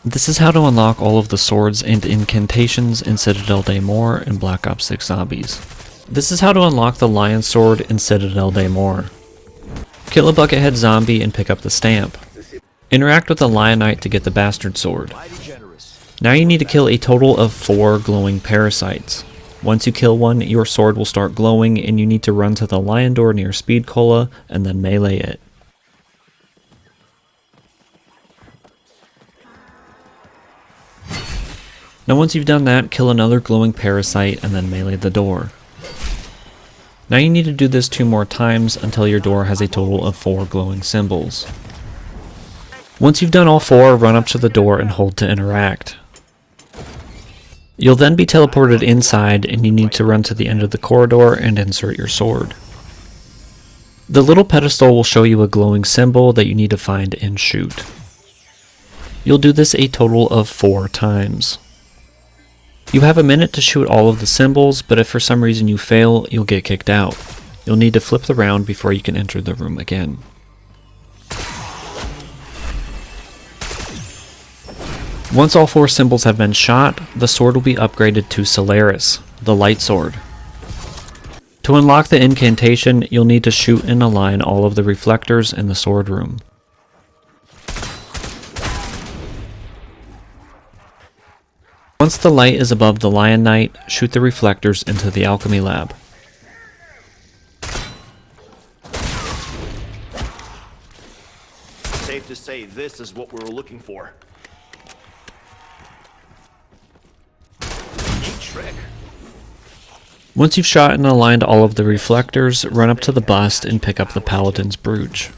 This is how to unlock all of the swords and incantations in Citadelle Day More and Black Ops 6 Zombies. This is how to unlock the Lion Sword in Citadelle Day More. Kill a Buckethead zombie and pick up the stamp. Interact with the Lion Knight to get the Bastard Sword. Now you need to kill a total of 4 glowing parasites. Once you kill one, your sword will start glowing and you need to run to the lion door near Speed Cola and then melee it. Now once you've done that, kill another glowing parasite and then melee the door. Now you need to do this 2 more times until your door has a total of 4 glowing symbols. Once you've done all 4, run up to the door and hold to interact. You'll then be teleported inside and you need to run to the end of the corridor and insert your sword. The little pedestal will show you a glowing symbol that you need to find and shoot. You'll do this a total of 4 times. You have a minute to shoot all of the symbols, but if for some reason you fail, you'll get kicked out. You'll need to flip the round before you can enter the room again. Once all 4 symbols have been shot, the sword will be upgraded to Solaris, the light sword. To unlock the incantation, you'll need to shoot and align all of the reflectors in the sword room. Once the light is above the Lion Knight, shoot the reflectors into the alchemy lab. Safe to say this is what we were looking for. Neat trick. Once you've shot and aligned all of the reflectors, run up to the bust and pick up the Paladin's Brooch.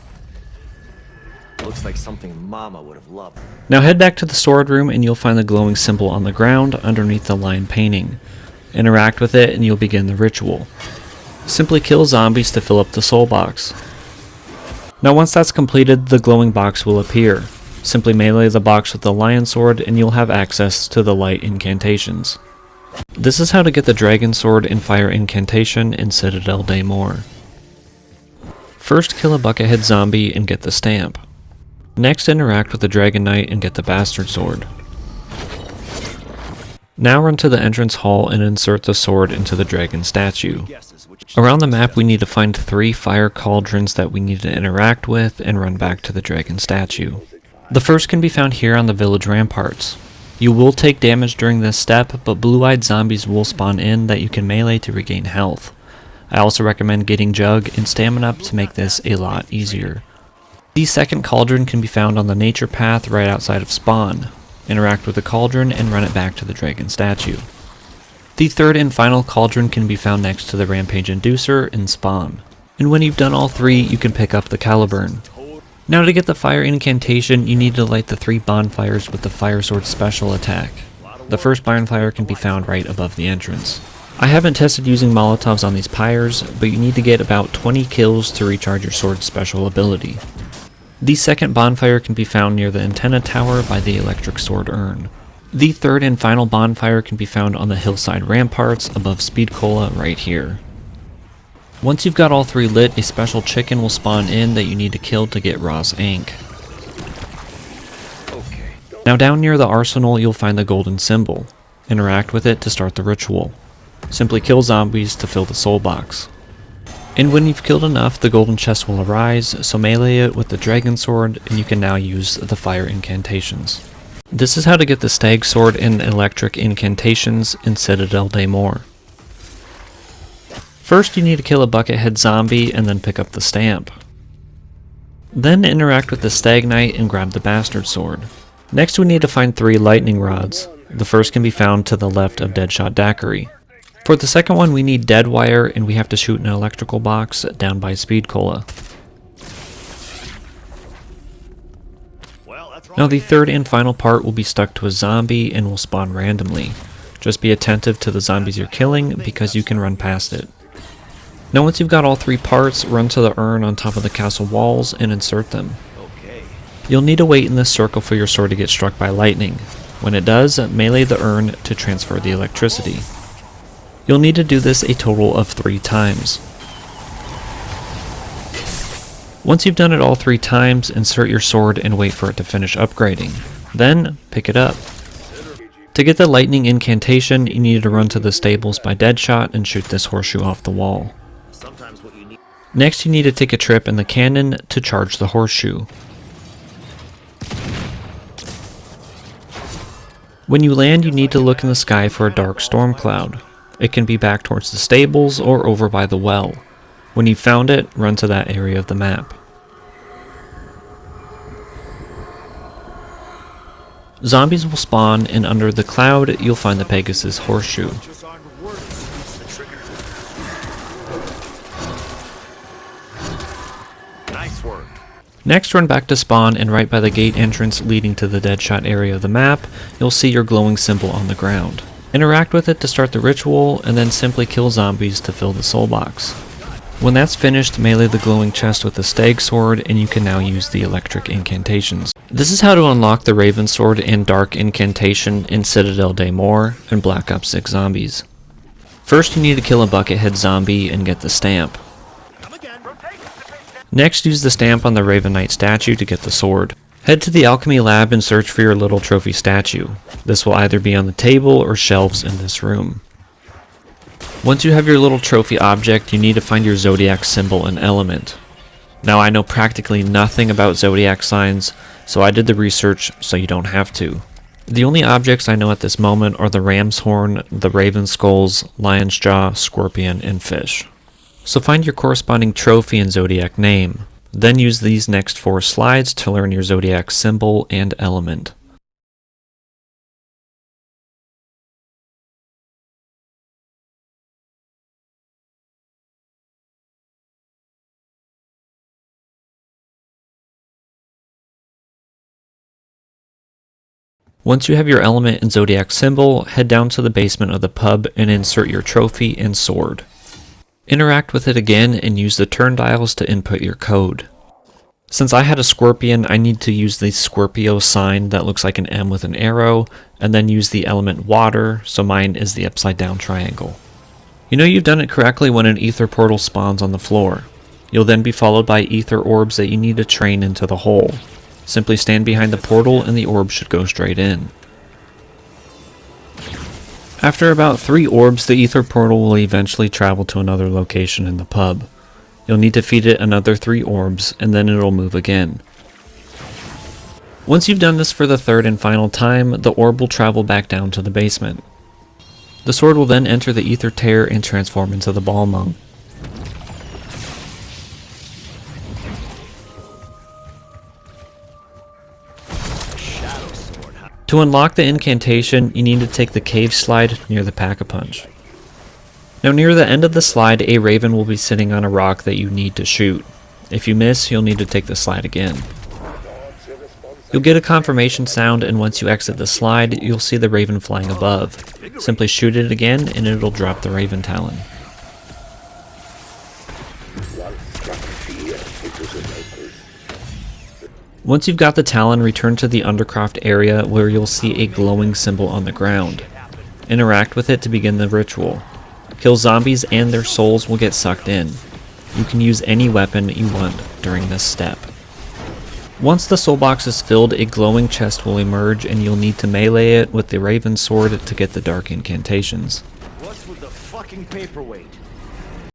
Looks like something Mama would have loved. Now head back to the sword room and you'll find the glowing symbol on the ground underneath the lion painting. Interact with it and you'll begin the ritual. Simply kill zombies to fill up the soul box. Now once that's completed, the glowing box will appear. Simply melee the box with the lion sword and you'll have access to the light incantations. This is how to get the dragon sword and fire incantation in Citadelle Day More. First kill a Buckethead zombie and get the stamp. Next, interact with the Dragon Knight and get the Bastard Sword. Now run to the entrance hall and insert the sword into the dragon statue. Around the map we need to find 3 fire cauldrons that we need to interact with and run back to the dragon statue. The first can be found here on the village ramparts. You will take damage during this step, but blue-eyed zombies will spawn in that you can melee to regain health. I also recommend getting Jug and Stamina up to make this a lot easier. The second cauldron can be found on the nature path right outside of spawn. Interact with the cauldron and run it back to the dragon statue. The third and final cauldron can be found next to the rampage inducer in spawn. And when you've done all 3, you can pick up the Caliburn. Now to get the fire incantation, you need to light the 3 bonfires with the fire sword special attack. The first bonfire can be found right above the entrance. I haven't tested using Molotovs on these pyres, but you need to get about 20 kills to recharge your sword's special ability. The second bonfire can be found near the antenna tower by the electric sword urn. The third and final bonfire can be found on the hillside ramparts above Speed Cola right here. Once you've got all 3 lit, a special chicken will spawn in that you need to kill to get Raw's ink. Now down near the arsenal you'll find the golden symbol. Interact with it to start the ritual. Simply kill zombies to fill the soul box. And when you've killed enough, the golden chest will arise, so melee it with the dragon sword and you can now use the fire incantations. This is how to get the Stag Sword and electric incantations in Citadelle Day More. First you need to kill a Buckethead zombie and then pick up the stamp. Then interact with the Stag Knight and grab the Bastard Sword. Next we need to find 3 lightning rods. The first can be found to the left of Deadshot Daiquiri. For the second one we need dead wire and we have to shoot an electrical box down by Speed Cola. Now the third and final part will be stuck to a zombie and will spawn randomly. Just be attentive to the zombies you're killing because you can run past it. Now once you've got all 3 parts, run to the urn on top of the castle walls and insert them. You'll need to wait in this circle for your sword to get struck by lightning. When it does, melee the urn to transfer the electricity. You'll need to do this a total of 3 times. Once you've done it all 3 times, insert your sword and wait for it to finish upgrading. Then, pick it up. To get the lightning incantation, you need to run to the stables by Deadshot and shoot this horseshoe off the wall. Next, you need to take a trip in the cannon to charge the horseshoe. When you land, you need to look in the sky for a dark storm cloud. It can be back towards the stables or over by the well. When you've found it, run to that area of the map. Zombies will spawn, and under the cloud, you'll find the Pegasus horseshoe. Nice work. Next, run back to spawn, and right by the gate entrance leading to the Deadshot area of the map, you'll see your glowing symbol on the ground. Interact with it to start the ritual, and then simply kill zombies to fill the soul box. When that's finished, melee the glowing chest with the Stag Sword, and you can now use the electric incantations. This is how to unlock the Raven Sword and Dark Incantation in Citadelle Day More and Black Ops 6 Zombies. First, you need to kill a Buckethead zombie and get the stamp. Next, use the stamp on the Raven Knight statue to get the sword. Head to the alchemy lab and search for your little trophy statue. This will either be on the table or shelves in this room. Once you have your little trophy object, you need to find your zodiac symbol and element. Now, I know practically nothing about zodiac signs, so I did the research so you don't have to. The only objects I know at this moment are the ram's horn, the raven skulls, lion's jaw, scorpion, and fish. So find your corresponding trophy and zodiac name. Then use these next 4 slides to learn your zodiac symbol and element. Once you have your element and zodiac symbol, head down to the basement of the pub and insert your trophy and sword. Interact with it again and use the turn dials to input your code. Since I had a scorpion, I need to use the Scorpio sign that looks like an M with an arrow, and then use the element water, so mine is the upside down triangle. You know you've done it correctly when an ether portal spawns on the floor. You'll then be followed by ether orbs that you need to train into the hole. Simply stand behind the portal and the orb should go straight in. After about 3 orbs, the ether portal will eventually travel to another location in the pub. You'll need to feed it another 3 orbs, and then it'll move again. Once you've done this for the 3rd and final time, the orb will travel back down to the basement. The sword will then enter the ether tear and transform into the ball monk. To unlock the incantation, you need to take the cave slide near the Pack-a-Punch. Now near the end of the slide, a raven will be sitting on a rock that you need to shoot. If you miss, you'll need to take the slide again. You'll get a confirmation sound, and once you exit the slide, you'll see the raven flying above. Simply shoot it again and it'll drop the raven talon. Once you've got the talon, return to the Undercroft area where you'll see a glowing symbol on the ground. Interact with it to begin the ritual. Kill zombies and their souls will get sucked in. You can use any weapon you want during this step. Once the soul box is filled, a glowing chest will emerge and you'll need to melee it with the Raven Sword to get the dark incantations. What's with the fucking paperweight?